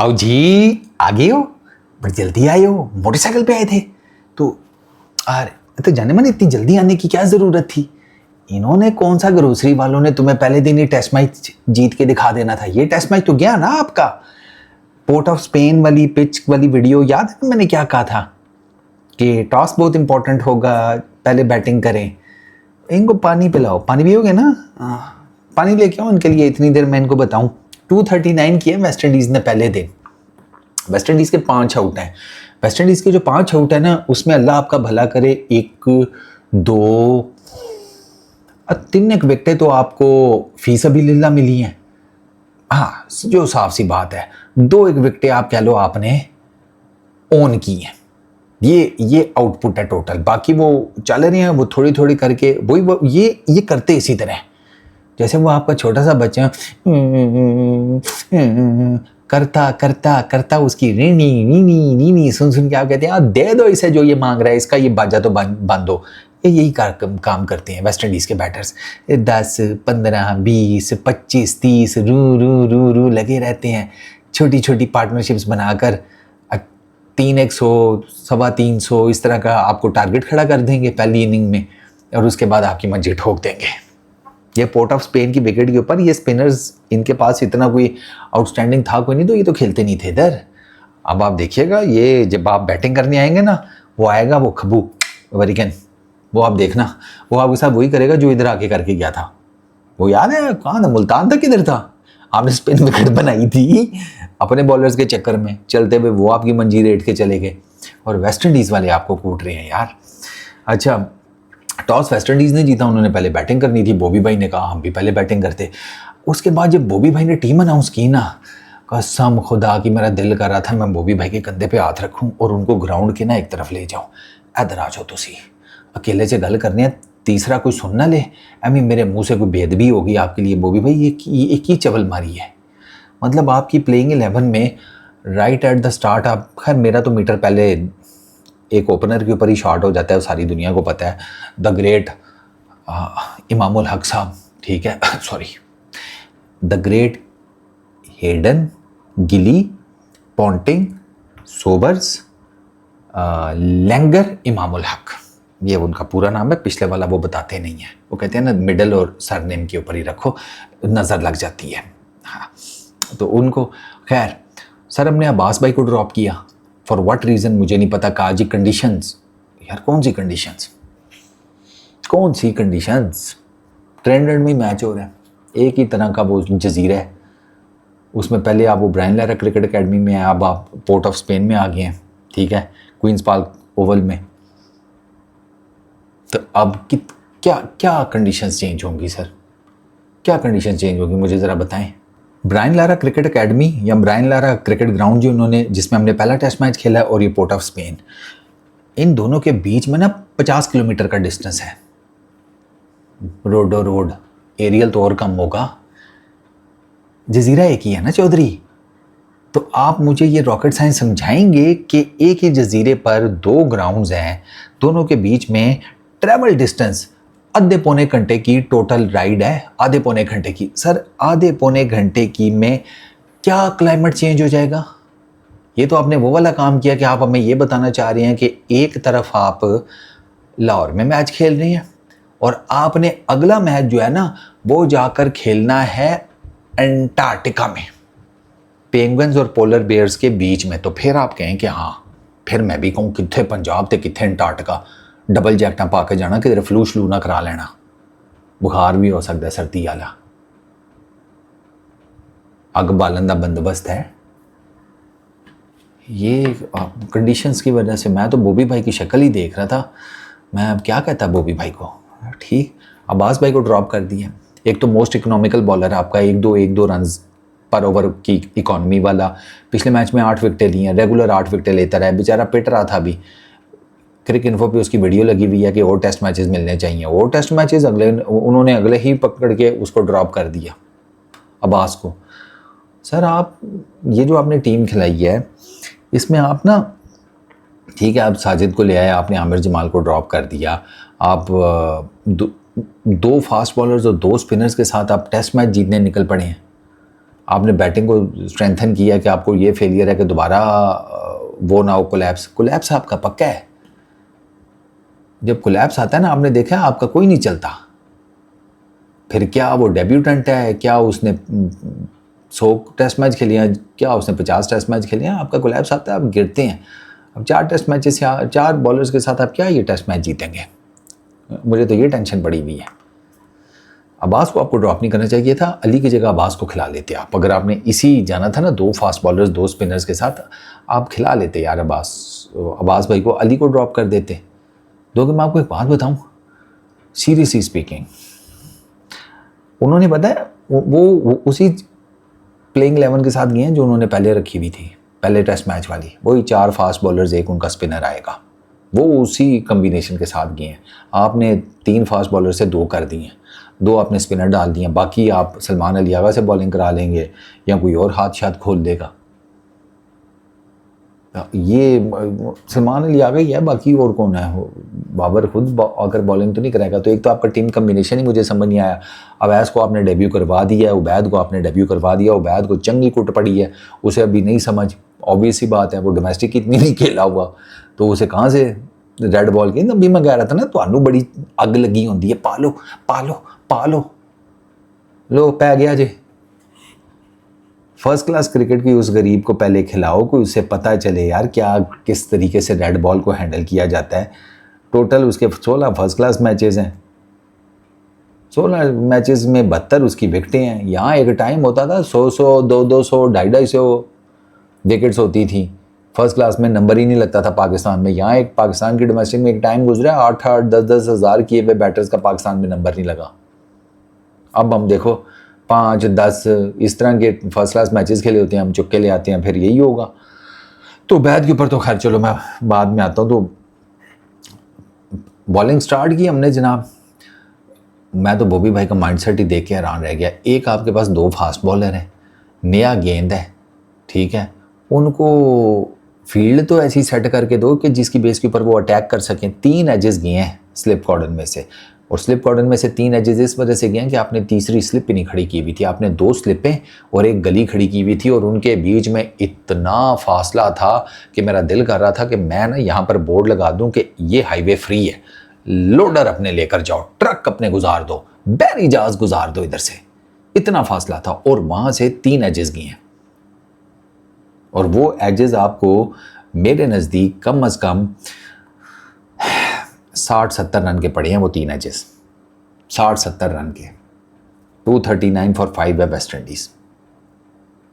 आओ जी, आ गए हो? बड़ी जल्दी आए हो, मोटरसाइकिल पे आए थे? तो अरे तो जाने मन इतनी जल्दी आने की क्या ज़रूरत थी? इन्होंने कौन सा ग्रोसरी वालों ने तुम्हें पहले दिन ही टेस्ट मैच जीत के दिखा देना था? ये टेस्ट मैच तो गया ना आपका। पोर्ट ऑफ स्पेन वाली पिच वाली वीडियो याद है मैंने क्या कहा था कि टॉस बहुत इंपॉर्टेंट होगा, पहले बैटिंग करें। इनको पानी पिलाओ, पानी पियोगे ना? पानी लेके आओ इनके लिए, इतनी देर मैं इनको बताऊं। 239 किए वेस्ट इंडीज़ ने पहले दिन। वेस्ट इंडीज़ के 5 आउट हैं। वेस्ट इंडीज़ के जो 5 आउट है ना, उसमें अल्लाह आपका भला करे, 1 2 3 एक विकेटें तो आपको फी सबिलिल्लाह मिली हैं। हाँ, जो साफ सी बात है, 2 एक विकेटें आप कह लो आपने ओन की हैं। ये आउटपुट है टोटल। बाकी वो चल रहे हैं, वो थोड़ी थोड़ी करके वही ये करते इसी तरह, जैसे वो आपका छोटा सा बच्चा करता करता करता उसकी रीनी नीनी नीनी सुन सुन के आप कहते हैं दे दो इसे जो ये मांग रहा है, इसका ये बाजा तो बंद दो। यही काम करते हैं वेस्ट इंडीज़ के बैटर्स। 10 15 20 25 30 रू रू रू रू लगे रहते हैं, छोटी छोटी पार्टनरशिप्स बनाकर 300 325 इस तरह का आपको टारगेट खड़ा कर देंगे पहली इनिंग में, और उसके बाद आपकी मर्जी ठोक देंगे। ये पोर्ट ऑफ स्पेन की विकेट के ऊपर ये स्पिनर्स, इनके पास इतना कोई आउटस्टैंडिंग था कोई नहीं, तो ये तो खेलते नहीं थे इधर। अब आप देखिएगा, ये जब आप बैटिंग करने आएंगे ना, वो आएगा वो खबू अमेरिकन, वो आप देखना, वो आपके साथ वही करेगा जो इधर आके करके गया था। वो याद है कहाँ था, मुल्तान था किधर था? आपने स्पिन विकेट बनाई थी अपने बॉलर्स के चक्कर में चलते हुए, वो आपकी मंजीर रेट के चले गए, और वेस्ट इंडीज़ वाले आपको कूट रहे हैं यार। अच्छा, टॉस वेस्ट इंडीज़ ने जीता, उन्होंने पहले बैटिंग करनी थी। बॉबी भाई ने कहा हम भी पहले बैटिंग करते। उसके बाद जब बॉबी भाई ने टीम अनाउंस की ना, कसम खुदा की मेरा दिल कर रहा था मैं बॉबी भाई के कंधे पे हाथ रखूं और उनको ग्राउंड के ना एक तरफ ले जाऊं। इधर आ जाओ तुसी, अकेले से गल करने, तीसरा कोई सुन ना ले, अमी मेरे मुंह से कोई बेदबी होगी आपके लिए बॉबी भाई। ये एक ही चवल मारी है, मतलब आपकी प्लेइंग 11 में राइट एट द स्टार्ट आप, खैर मेरा तो मीटर पहले एक ओपनर के ऊपर ही शॉट हो जाता है, वो सारी दुनिया को पता है। द ग्रेट इमामुल हक साहब, ठीक है सॉरी, द ग्रेट हेडन गिली Ponting Sobers Langer Imamul Haq, ये उनका पूरा नाम है। पिछले वाला वो बताते नहीं है, वो कहते हैं ना मिडल और सरनेम के ऊपर ही रखो, नज़र लग जाती है। हाँ, तो उनको, खैर सर हमने अब्बास भाई को ड्रॉप किया फॉर व्हाट रीज़न मुझे नहीं पता। कहा जी कंडीशंस। यार कौन सी कंडीशंस, कौन सी कंडीशंस? ट्रेंड में मैच हो रहा है, एक ही तरह का वो जजीरा है, उसमें पहले आप वो ब्रायन लारा क्रिकेट अकेडमी में हैं, अब आप पोर्ट ऑफ स्पेन में आ गए हैं, ठीक है, क्वींस पार्क ओवल में। तो अब क्या क्या कंडीशंस चेंज होंगी सर, क्या कंडीशन चेंज होगी मुझे ज़रा बताएं। ब्रायन लारा क्रिकेट अकेडमी या ब्रायन लारा क्रिकेट ग्राउंड जो उन्होंने, जिसमें हमने पहला टेस्ट मैच खेला, और ये पोर्ट ऑफ स्पेन, इन दोनों के बीच में ना 50 किलोमीटर का डिस्टेंस है। रोड एरियल तो और कम होगा, जजीरा एक ही है ना चौधरी। तो आप मुझे ये रॉकेट साइंस समझाएंगे कि एक ही जजीरे पर 2 ग्राउंड्स हैं, दोनों के बीच में ट्रैवल डिस्टेंस आधे पौने घंटे की टोटल राइड है, आधे पौने घंटे की। सर आधे पौने घंटे की में क्या क्लाइमेट चेंज हो जाएगा? ये तो आपने वो वाला काम किया कि आप हमें ये बताना चाह रहे हैं कि एक तरफ आप लाहौर में मैच खेल रहे हैं और आपने अगला मैच जो है ना वो जाकर खेलना है अंटार्कटिका में, पेंगुइन्स और पोलर बेयर्स के बीच में। तो फिर आप कहें कि हाँ, फिर मैं भी कहूँ कितने पंजाब थे कितने अंटार्कटिका, डबल जैकटा पा के जाना, किधर फ्लू श्लू ना करा लेना, बुखार भी हो सकता है सर्दी वाला। अग बालन का बंदोबस्त है। ये कंडीशंस की वजह से मैं तो बॉबी भाई की शक्ल ही देख रहा था, मैं अब क्या कहता बॉबी भाई को। ठीक, अब्बास भाई को ड्रॉप कर दिया। एक तो मोस्ट इकोनॉमिकल बॉलर आपका, 1-2 रन पर ओवर की इकॉनमी वाला, पिछले मैच में 8 विकेटें ली हैं, रेगुलर 8 विकेटें लेता रहा है, बेचारा पिट रहा था। अभी क्रिक इन्फो पे उसकी वीडियो लगी हुई है कि और टेस्ट मैचेस मिलने चाहिए, और टेस्ट मैचेस उन्होंने अगले ही पकड़ के उसको ड्रॉप कर दिया अब्बास को। सर आप ये जो आपने टीम खिलाई है इसमें आप ना, ठीक है, आप साजिद को ले आए, आपने आमिर जमाल को ड्रॉप कर दिया, आप 2 फास्ट बॉलर्स और 2 स्पिनर्स के साथ आप टेस्ट मैच जीतने निकल पड़े हैं। आपने बैटिंग को स्ट्रेंथन किया कि आपको ये फेलियर है कि दोबारा वो ना हो, कोलैप्स आपका पक्का है। जब कोलैप्स आता है ना, आपने देखा है आपका कोई नहीं चलता। फिर क्या वो डेब्यूटेंट है, क्या उसने 100 टेस्ट मैच खेले हैं, क्या उसने 50 टेस्ट मैच खेले हैं, आपका कोलैप्स आता है, आप गिरते हैं। अब 4 टेस्ट मैचेस या 4 बॉलर्स के साथ आप क्या ये टेस्ट मैच जीतेंगे? मुझे तो ये टेंशन पड़ी हुई है। अब्बास को आपको ड्रॉप नहीं करना चाहिए था, अली की जगह अब्बास को खिला लेते आप। अगर आपने इसी जाना था ना 2 फास्ट बॉलर्स 2 स्पिनर्स के साथ, आप खिला लेते यार अब्बास भाई को, अली को ड्रॉप कर देते। दो कि मैं आपको एक बात बताऊं, सीरियसली स्पीकिंग, उन्होंने पता है वो उसी प्लेइंग 11 के साथ गए हैं जो उन्होंने पहले रखी हुई थी, पहले टेस्ट मैच वाली, वही 4 फास्ट बॉलर्स, एक उनका स्पिनर आएगा, वो उसी कम्बिनेशन के साथ गए हैं। आपने 3 फास्ट बॉलर से 2 कर दिए हैं, 2 आपने स्पिनर डाल दिए, बाकी आप सलमान अली आगा से बॉलिंग करा लेंगे या कोई और हाथ शात खोल देगा। ये सलमान अली आगा ही है, बाकी और कौन है? बाबर खुद अगर बॉलिंग तो नहीं कराएगा। तो एक तो आपका टीम कम्बिनेशन ही मुझे समझ नहीं आया। अवैस को आपने डेब्यू करवा दिया है, उबैद को आपने डेब्यू करवा दिया, उबैद को चंगी कुट पड़ी है, उसे अभी नहीं समझ। ऑब्वियस ही बात है, वो डोमेस्टिक इतनी नहीं खेला हुआ, तो उसे कहाँ से रेड बॉल की? अभी मैं कह रहा था ना, तो बड़ी अग लगी होती है, पालो पालो पालो, लो पै गया जे। फर्स्ट क्लास क्रिकेट की उस गरीब को पहले खिलाओ, कोई उससे पता चले यार क्या किस तरीके से रेड बॉल को हैंडल किया जाता है। टोटल उसके 16 फर्स्ट क्लास मैचेस हैं, 16 मैचेस में 72 उसकी विकेटें हैं। यहाँ एक टाइम होता था 100 200 250 विकेट्स होती थी, फर्स्ट क्लास में नंबर ही नहीं लगता था पाकिस्तान में। यहाँ एक पाकिस्तान की डोमेस्टिक में एक टाइम गुजरा 8-8 10-10 हज़ार किए हुए बैटर्स का पाकिस्तान में नंबर नहीं लगा। अब हम देखो 5-10 इस तरह के फर्स्ट क्लास मैचेस खेले होते हैं, हम चुक्के ले आते हैं, फिर यही होगा। तो बैद के ऊपर तो खैर चलो मैं बाद में आता हूँ। तो बॉलिंग स्टार्ट की हमने जनाब, मैं तो बॉबी भाई का माइंडसेट ही देख के हैरान रह गया। एक आपके पास 2 फास्ट बॉलर हैं, नया गेंद है, ठीक है, उनको फील्ड तो ऐसी सेट करके दो कि जिसकी बेस के ऊपर वो अटैक कर सकें। 3 एजेस गए हैं स्लिप कॉर्डन में से, और स्लिप कॉर्डन में से 3 एजेस इस वजह से गए हैं कि आपने तीसरी स्लिप ही नहीं खड़ी की हुई थी। आपने 2 स्लिपें और एक गली खड़ी की हुई थी, और उनके बीच में इतना फासला था कि मेरा दिल कर रहा था कि मैं ना यहाँ पर बोर्ड लगा दूँ कि ये हाईवे फ्री है, लोडर अपने लेकर जाओ, ट्रक अपने गुजार दो, बैरी जहाज गुजार दो इधर से। इतना फासला था, और वहाँ से 3 एजेस गए हैं, और वो एजेस आपको मेरे नज़दीक कम अज़ कम 60-70 रन के पड़े हैं। वो 3 एजेस 60-70 रन के, 239 फॉर 5 है वेस्ट इंडीज़।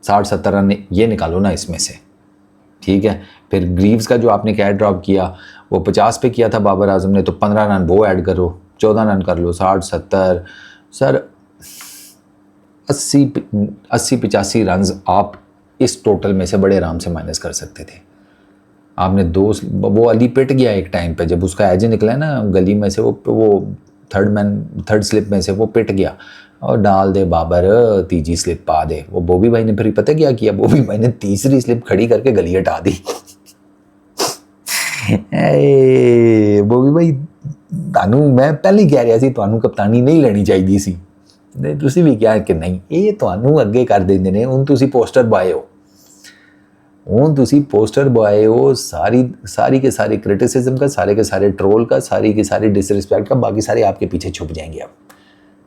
60-70 रन ये निकालो ना इसमें से, ठीक है। फिर ग्रीव्स का जो आपने कैच ड्रॉप किया वो 50 पे किया था बाबर आजम ने, तो 15 रन वो ऐड करो, 14 रन कर लो। 60-70 सर 80-85 रन आप इस टोटल में से बड़े आराम से माइनस कर सकते थे। आपने 2, वो अली पिट गया एक टाइम पे, जब उसका एज निकला है ना गली में से, वो थर्ड स्लिप में से वो पिट गया, और डाल दे बाबर, तीसरी स्लिप पा दे। वो बॉबी भाई ने फिर पता क्या किया, बॉबी भाई ने तीसरी स्लिप खड़ी करके गली हटा दी। बॉबी भाई तानू मैं पहले ही कह रहा सी, तानू कप्तानी नहीं लेनी चाहिए सी, तुसी भी क्या कि नहीं ये तानू अगे कर देंगे ने, हुण तुसी पोस्टर बॉय हो, हूँ तुसी पोस्टर बॉय हो। सारी के सारे क्रिटिसिज्म का, सारे के सारे ट्रोल का, सारी के सारे डिसरिस्पेक्ट का, बाकी सारे आपके पीछे छुप जाएंगे। अब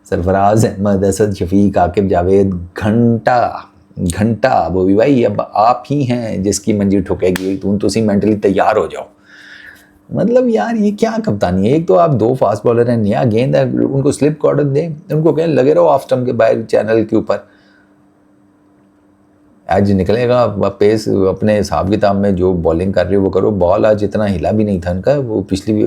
सरफराज अहमद, असद शफीक, आकिब जावेद, घंटा बॉबी भाई अब आप ही हैं जिसकी मंजिल ठुकेगी। तुसी मेंटली तैयार हो जाओ। मतलब यार ये क्या कप्तानी है? एक तो आप 2 फास्ट बॉलर हैं, नया गेंद है, उनको स्लिप कॉर्डन दें, उनको कहें लगे रहो ऑफ स्टंप के बाहर चैनल के ऊपर, आज निकलेगा पेस अपने हिसाब किताब में, जो बॉलिंग कर रहे हो वो करो। बॉल आज इतना हिला भी नहीं था इनका, वो पिछली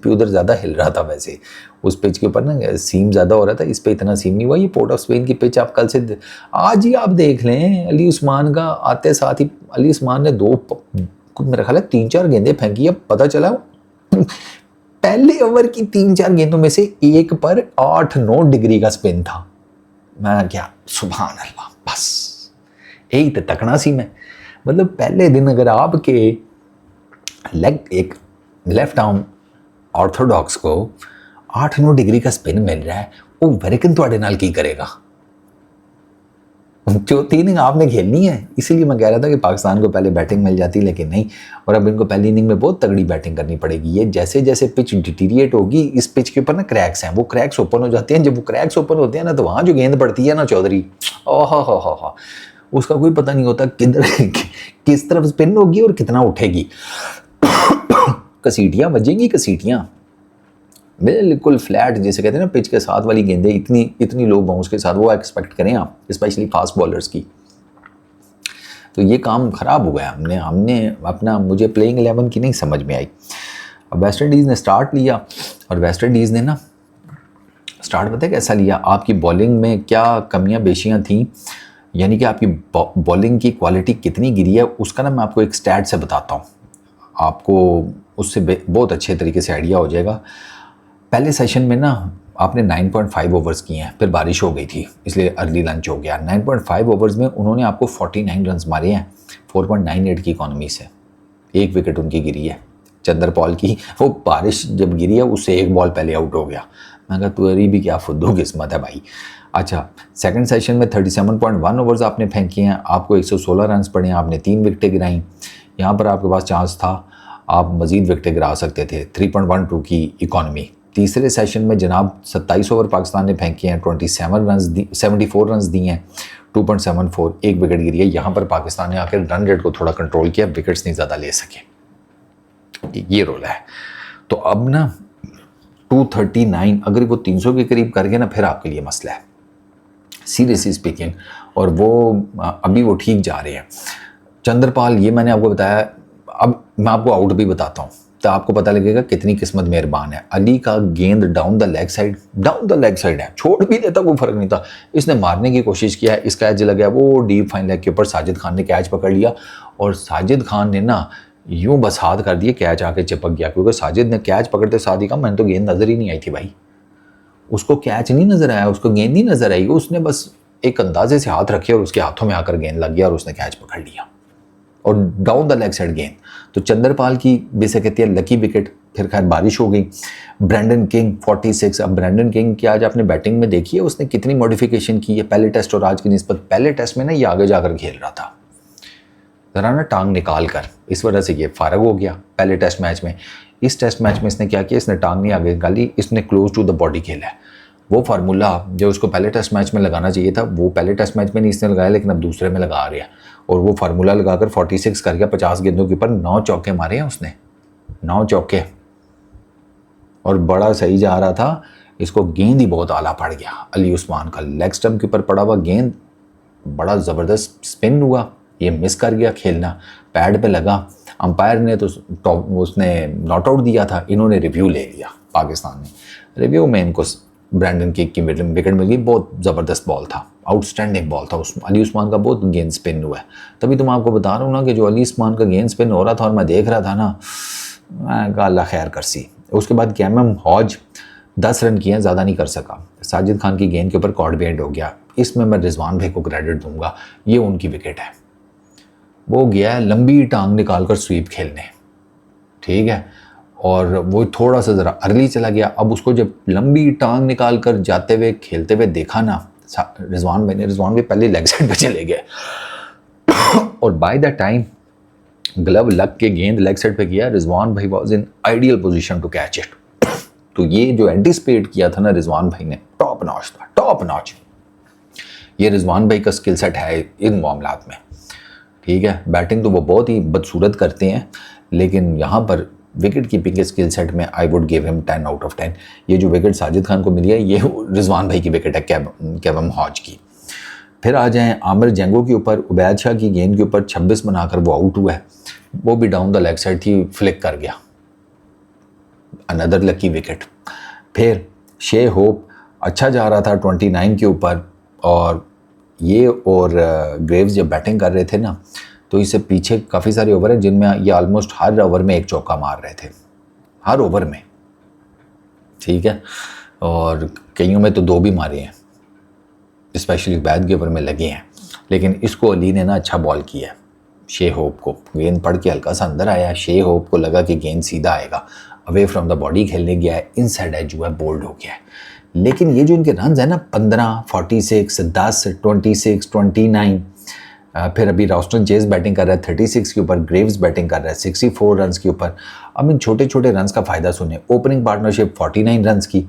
उधर ज़्यादा हिल रहा था। वैसे उस पिच के ऊपर ना सीम ज़्यादा हो रहा था, इस पे इतना सीम नहीं हुआ। ये पोर्ट ऑफ स्पेन की पिच आप कल से आज ही आप देख लें, अली उस्मान का आते साथ ही अली उस्मान ने 2 मेरा ख्याल है 3-4 गेंदें फेंकी। अब पता चला पहले ओवर की 3-4 गेंदों में से एक पर 8-9 डिग्री का स्पिन था। मैं क्या सुभान अल्लाह, बस यही तो तकना सी मैं। मतलब पहले दिन अगर आपके लेग एक लेफ्ट आर्म ऑर्थोडॉक्स को 8-9 डिग्री का स्पिन मिल रहा है, वो वैरिकन ਤੁਹਾਡੇ ਨਾਲ ਕੀ करेगा? चौथी इनिंग आपने खेलनी है, इसीलिए मैं कह रहा था कि पाकिस्तान को पहले बैटिंग मिल जाती, लेकिन नहीं। और अब इनको पहली इनिंग में बहुत तगड़ी बैटिंग करनी पड़ेगी। ये जैसे जैसे पिच डिटीरिएट होगी, इस पिच के ऊपर ना क्रैक्स हैं, वो क्रैक्स ओपन हो जाते हैं। जब वो क्रैक्स ओपन होते हैं ना, तो वहाँ जो गेंद पड़ती है ना चौधरी, ओह हो, उसका कोई पता नहीं होता किधर किस तरफ स्पिन होगी और कितना उठेगी। कसीटियाँ बजेंगी, कसीटियाँ बिल्कुल फ्लैट, जैसे कहते हैं ना पिच के साथ वाली गेंदें, इतनी लो बाउंस के साथ, वो एक्सपेक्ट करें आप, स्पेशली फास्ट बॉलर्स की। तो ये काम ख़राब हुआ है। हमने अपना, मुझे प्लेइंग 11 की नहीं समझ में आई। अब वेस्ट इंडीज़ ने स्टार्ट लिया, और वेस्ट इंडीज़ ने ना स्टार्ट पता है कैसा लिया, आपकी बॉलिंग में क्या कमियां बेशियां थी, यानी कि आपकी बॉलिंग की क्वालिटी कितनी गिरी है, उसका ना मैं आपको एक स्टैट से बताता हूँ, आपको उससे बहुत अच्छे तरीके से आइडिया हो जाएगा। पहले सेशन में ना आपने 9.5 ओवर्स किए हैं, फिर बारिश हो गई थी इसलिए अर्ली लंच हो गया। 9.5 ओवर्स में उन्होंने आपको 49 रन मारे हैं 4.98 की इकॉनमी से। एक विकेट उनकी गिरी है चंद्रपाल की, वो बारिश जब गिरी है उससे एक बॉल पहले आउट हो गया। मैं कहा तुम्हारी भी क्या फुद्दू किस्मत है भाई। अच्छा, सेकंड सेशन में 37.1 ओवर्स आपने फेंके हैं, आपको 116 रन पड़े हैं, आपने 3 विकेटें गिराई। यहाँ पर आपके पास चांस था, आप मज़ीद विकेटें गिरा सकते थे, 3.12 की इकॉनमी। तीसरे सेशन में जनाब 27 ओवर पाकिस्तान ने फेंके हैं, 74 रन दिए हैं, 2.74, एक विकेट गिरी है। यहाँ पर पाकिस्तान ने आकर रन रेट को थोड़ा कंट्रोल किया, विकेट्स नहीं ज़्यादा ले सके, ये रोल है। तो अब ना 239 अगर वो 300 के करीब कर गए ना, फिर आपके लिए मसला है सीरियसली स्पीकिंग। और वो अभी वो ठीक जा रहे हैं। चंद्रपाल, ये मैंने आपको बताया, अब मैं आपको आउट भी बताता हूँ तो आपको पता लगेगा कितनी किस्मत मेहरबान है। अली का गेंद डाउन द लेग साइड है, छोड़ भी देता कोई फर्क नहीं था। इसने मारने की कोशिश किया है, इसका कैच लग गया, वो डीप फाइन लेग के ऊपर साजिद खान ने कैच पकड़ लिया, और साजिद खान ने ना यूं बस हाथ कर दिए, कैच आके चिपक गया। क्योंकि साजिद ने कैच पकड़ते साथ ही कहा मैंने तो गेंद नजर ही नहीं आई थी भाई, उसको कैच नहीं नजर आया, उसको गेंद नहीं नजर आई, उसने बस एक अंदाजे से हाथ रखे और उसके हाथों में आकर गेंद लग गया और उसने कैच पकड़ लिया, और डाउन द लेग साइड गेंद। तो चंद्रपाल की बेसे कहती है लकी विकेट। फिर खैर बारिश हो गई। Brandon King 46। अब ब्रैंडन किंग की आज आपने बैटिंग में देखी है उसने कितनी मॉडिफिकेशन की है पहले टेस्ट और आज की निस्बत। पहले टेस्ट में ना ये आगे जाकर खेल रहा था, जरा ना टांग निकाल कर, इस वजह से ये फारग हो गया पहले टेस्ट मैच में। इस टेस्ट मैच में इसने क्या किया, इसने टांग नहीं आगे निकाली, इसने क्लोज टू द बॉडी खेला है। वो फार्मूला जो उसको पहले टेस्ट मैच में लगाना चाहिए था, वो पहले टेस्ट मैच में नहीं इसने लगाया, लेकिन अब दूसरे में लगा रहा है। और वो फार्मूला लगाकर 46 कर गया 50 गेंदों के ऊपर। 9 चौके मारे हैं उसने, 9 चौके, और बड़ा सही जा रहा था। इसको गेंद ही बहुत आला पड़ गया। अली उस्मान का लेग स्टंप के ऊपर पड़ा हुआ गेंद बड़ा ज़बरदस्त स्पिन हुआ, ये मिस कर गया खेलना, पैड पे लगा। अंपायर ने तो उसने नॉट आउट दिया था, इन्होंने रिव्यू ले लिया पाकिस्तान ने। रिव्यू में इनको ब्रैंडन किंग की विकेट मिल गई। बहुत ज़बरदस्त बॉल था, आउटस्टैंडिंग बॉल था। अली उस्मान का बहुत गेंद स्पिन हुआ है। तभी तो मैं आपको बता रहा हूँ ना कि जो अली उस्मान का गेंद स्पिन हो रहा था और मैं देख रहा था ना, मैं कहा अल्लाह खैर करसी। उसके बाद कैमम हॉज 10 रन किए, ज़्यादा नहीं कर सका। साजिद खान की गेंद के ऊपर कॉर्ड बेंड हो गया। इसमें मैं रिजवान भाई को क्रेडिट दूंगा, ये उनकी विकेट है। वो गया है लंबी टांग निकाल कर स्वीप खेलने, ठीक है, और वो थोड़ा सा ज़रा अर्ली चला गया। अब उसको जब लंबी टांग निकाल कर जाते हुए खेलते हुए देखा ना रिजवान भाई पहले लेग साइड पे चले गए और बाय द टाइम ग्लव लग के गेंद लेग साइड पे किया, रिजवान भाई was in ideal position to catch it. तो ये जो एंटिसिपेट किया था ना रिजवान भाई ने, टॉप नॉच था, टॉप नॉच। ये रिजवान भाई का स्किल सेट है इन मामलात में, ठीक है। बैटिंग तो वो बहुत ही बदसूरत करते हैं, लेकिन यहाँ पर विकेट कीपिंग के स्किल सेट में I would give him 10 out of 10। ये जो विकेट साजिद खान को मिली है, ये रिजवान भाई की विकेट है, कैमम हॉज की। फिर आ जाएं आमिर जेंगो के ऊपर। उबैद शाह की गेंद के ऊपर 26 बनाकर वो आउट हुआ है, वो भी डाउन द लेग साइड थी, फ्लिक कर गया, अनदर लकी विकेट। फिर शे होप अच्छा जा रहा था 29 के ऊपर, और ये और ग्रेव्स जब बैटिंग कर रहे थे ना, तो इससे पीछे काफ़ी सारे ओवर हैं जिनमें ये ऑलमोस्ट हर ओवर में एक चौका मार रहे थे, हर ओवर में, ठीक है, और कईयों में तो 2 भी मारे हैं, स्पेशली बैद के ओवर में लगे हैं। लेकिन इसको अली ने ना अच्छा बॉल किया है, शे होप को गेंद पड़ के हल्का सा अंदर आया, शे होप को लगा कि गेंद सीधा आएगा, अवे फ्रॉम द बॉडी खेलने गया है, इनसाइड एज जो है बोल्ड हो गया है। लेकिन ये जो इनके रन है ना 15, 46, 10, 26, 29, फिर अभी रॉस्टन चेज बैटिंग कर रहा है 36 के ऊपर, ग्रेव्स बैटिंग कर रहा है 64 रन्स के ऊपर। अब इन छोटे छोटे रन्स का फ़ायदा सुने। ओपनिंग पार्टनरशिप 49 रन्स की,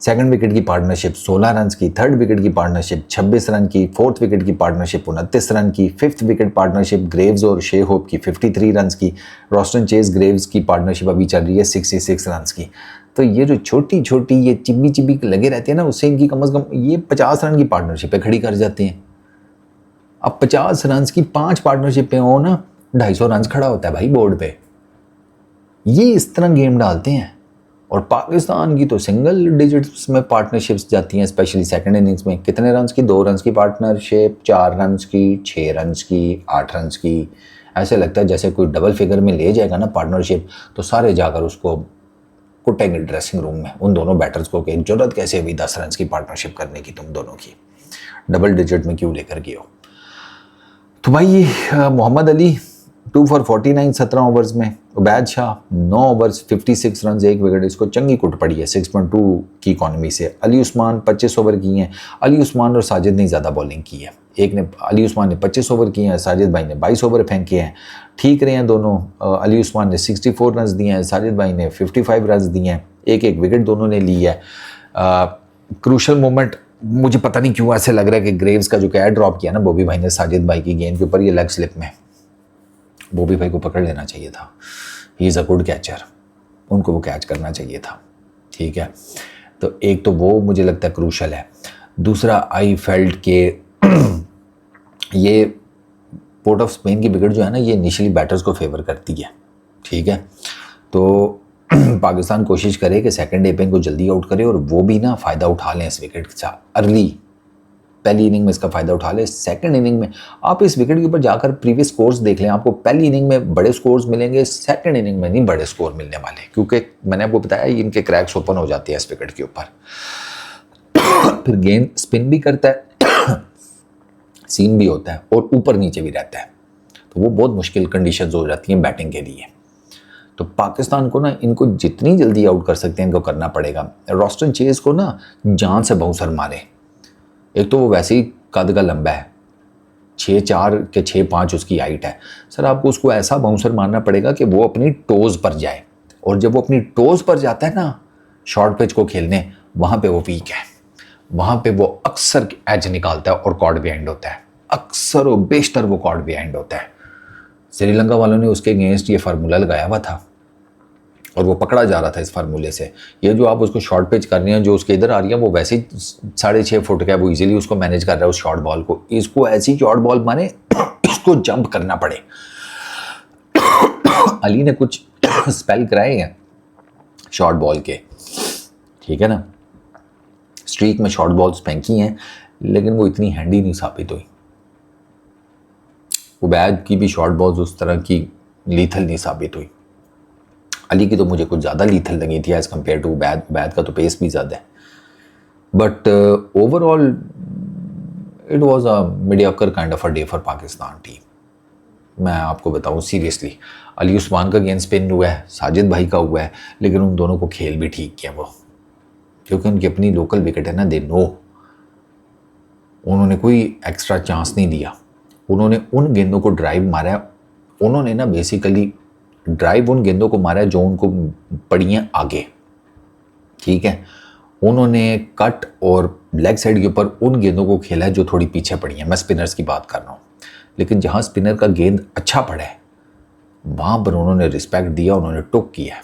सेकंड विकेट की पार्टनरशिप 16 रन्स की, थर्ड विकेट की पार्टनरशिप 26 रन की, फोर्थ विकेट की पार्टनरशिप 29 रन की, फिफ्थ विकेट पार्टनरशिप ग्रेव्स और शे होप की 53 रन्स की, रॉस्टन चेज ग्रेव्स की पार्टनरशिप अभी चल रही है 66 रन्स की। तो ये जो छोटी छोटी ये चिब्बी चिब्बी लगे रहती है ना, उससे इनकी कम से कम ये 50 रन की पार्टनरशिपें खड़ी कर जाते हैं। अब 50 रन की 5 पार्टनरशिपें हो ना, 250 रन खड़ा होता है भाई बोर्ड पे। ये इस तरह गेम डालते हैं। और पाकिस्तान की तो सिंगल डिजिट्स में पार्टनरशिप्स जाती हैं, स्पेशली सेकंड इनिंग्स में। कितने रन की? 2 रन की पार्टनरशिप, 4 रन की, 6 रन की, 8 रन की। ऐसे लगता है जैसे कोई डबल फिगर में ले जाएगा ना पार्टनरशिप, तो सारे जाकर उसको कुटेंगे ड्रेसिंग रूम में उन दोनों बैटर्स को कि जरूरत कैसे हुई 10 रन की पार्टनरशिप करने की, तुम दोनों की डबल डिजिट में क्यों लेकर गए हो। तो भाई मोहम्मद अली 2 for 49 17 ओवर्स में, Ubaid Shah 9 overs 56 run 1 wicket, इसको चंगी कुट पड़ी है 6.2 की इकॉनमी से। अली उस्मान 25 ओवर की हैं। अली उस्मान और साजिद ने ज़्यादा बॉलिंग की है। एक ने अली उस्मान ने 25 ओवर किए हैं, साजिद भाई ने 22 ओवर फेंके हैं। ठीक रहे हैं दोनों। अली उस्मान ने 64 रन दिए हैं, साजिद भाई ने 55 रन दिए हैं। एक एक विकेट दोनों ने ली है। क्रूशल मोमेंट मुझे पता नहीं क्यों ऐसे लग रहा है कि ग्रेव्स का जो कैच ड्रॉप किया ना बॉबी भाई ने साजिद भाई की गेंद के ऊपर, ये लेग स्लिप में बॉबी भाई को पकड़ लेना चाहिए था। He is a good catcher, उनको वो कैच करना चाहिए था। ठीक है, तो एक तो वो मुझे लगता है क्रूशल है। दूसरा आई फेल्ट के ये पोर्ट ऑफ स्पेन की विकेट जो है ना, ये इनिशियली बैटर्स को फेवर करती है। ठीक है, तो पाकिस्तान कोशिश करे कि सेकंड एपिंग को जल्दी आउट करे और वो भी ना फ़ायदा उठा लें इस विकेट का अर्ली। पहली इनिंग में इसका फ़ायदा उठा लें। सेकंड इनिंग में आप इस विकेट के ऊपर जाकर प्रीवियस स्कोर्स देख लें, आपको पहली इनिंग में बड़े स्कोर्स मिलेंगे, सेकंड इनिंग में नहीं बड़े स्कोर मिलने वाले, क्योंकि मैंने आपको बताया इनके क्रैक्स ओपन हो जाते हैं इस विकेट के ऊपर। फिर गेंद स्पिन भी करता है, सीम भी होता है और ऊपर नीचे भी रहता है, तो वो बहुत मुश्किल कंडीशंस हो जाती हैं बैटिंग के लिए। तो पाकिस्तान को ना इनको जितनी जल्दी आउट कर सकते हैं इनको करना पड़ेगा। रॉस्टन चेज को ना जान से बाउंसर मारे। एक तो वो वैसे ही कद का लंबा है, 6'4" के 6'5" उसकी हाइट है। सर आपको उसको ऐसा बाउंसर मारना पड़ेगा कि वो अपनी टोज़ पर जाए, और जब वो अपनी टोज़ पर जाता है ना शॉर्ट पिच को खेलने, वहाँ पे वो वीक है, वहाँ पे वो अक्सर एज निकालता है और कॉर्ड बिहाइंड होता है। अक्सर और बेशतर वो कॉर्ड बिहाइंड होता है। श्रीलंका वालों ने उसके अगेंस्ट ये फार्मूला लगाया हुआ था और वो पकड़ा जा रहा था इस फार्मूले से। ये जो आप उसको शॉर्ट पिच कर रहे हैं, जो उसके इधर आ रही है, वो वैसे ही 6.5 फुट का है, वो इजीली उसको मैनेज कर रहा है उस शॉर्ट बॉल को। इसको ऐसी शॉर्ट बॉल मारे इसको जंप करना पड़े। अली ने कुछ स्पेल कराए हैं शॉर्ट बॉल के, ठीक है ना, स्ट्रीक में शॉर्ट बॉल्स फेंकी हैं, लेकिन वो इतनी हैंडी नहीं साबित हुई। उबैद की भी शॉर्ट बॉल्स उस तरह की लीथल नहीं साबित हुई। अली की तो मुझे कुछ ज़्यादा लीथल लगी थी as compare to Ubaid. Ubaid का तो पेस भी ज़्यादा है, but overall it was a mediocre kind of a day for Pakistan team. मैं आपको बताऊं सीरियसली, अली उस्मान का गेंद स्पिन हुआ है, साजिद भाई का हुआ है, लेकिन उन दोनों को खेल भी ठीक किया वो, क्योंकि उनकी अपनी लोकल विकेट है ना, दे नो। उन्होंने कोई एक्स्ट्रा चांस नहीं दिया, उन्होंने उन गेंदों को ड्राइव मारा है। उन्होंने ना बेसिकली ड्राइव उन गेंदों को मारा है जो उनको पड़ी हैं आगे। ठीक है, उन्होंने कट और लेग साइड के ऊपर उन गेंदों को खेला है जो थोड़ी पीछे पड़ी हैं। मैं स्पिनर्स की बात कर रहा हूँ, लेकिन जहाँ स्पिनर का गेंद अच्छा पड़ा है वहाँ पर उन्होंने रिस्पेक्ट दिया, उन्होंने टुक किया,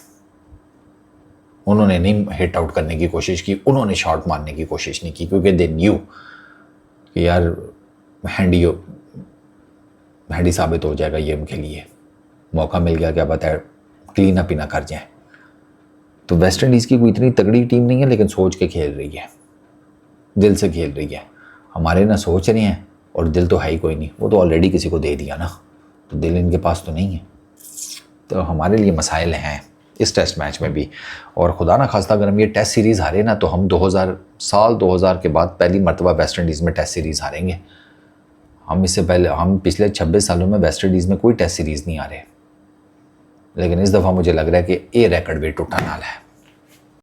उन्होंने नहीं हिट आउट करने की कोशिश की, उन्होंने शॉट मारने की कोशिश नहीं की, क्योंकि दे न्यू कि यार हैंडी साबित हो जाएगा ये उनके लिए। मौका मिल गया, क्या पता है क्लीन अप ही ना कर जाए। तो वेस्ट इंडीज़ की कोई इतनी तगड़ी टीम नहीं है, लेकिन सोच के खेल रही है, दिल से खेल रही है। हमारे ना सोच रहे हैं और दिल तो है ही कोई नहीं, वो तो ऑलरेडी किसी को दे दिया ना, तो दिल इनके पास तो नहीं है। तो हमारे लिए मसाइल हैं इस टेस्ट मैच में भी। और खुदा ना खास्ता अगर हम ये टेस्ट सीरीज़ हारे ना, तो हम 2000 के बाद पहली मरतबा वेस्ट इंडीज़ में टेस्ट सीरीज़ हारेंगे। हम इससे पहले, हम पिछले 26 सालों में वेस्ट इंडीज़ में कोई टेस्ट सीरीज़ नहीं हारे, लेकिन इस दफ़ा मुझे लग रहा है कि ये रिकॉर्ड भी टूटने वाला है।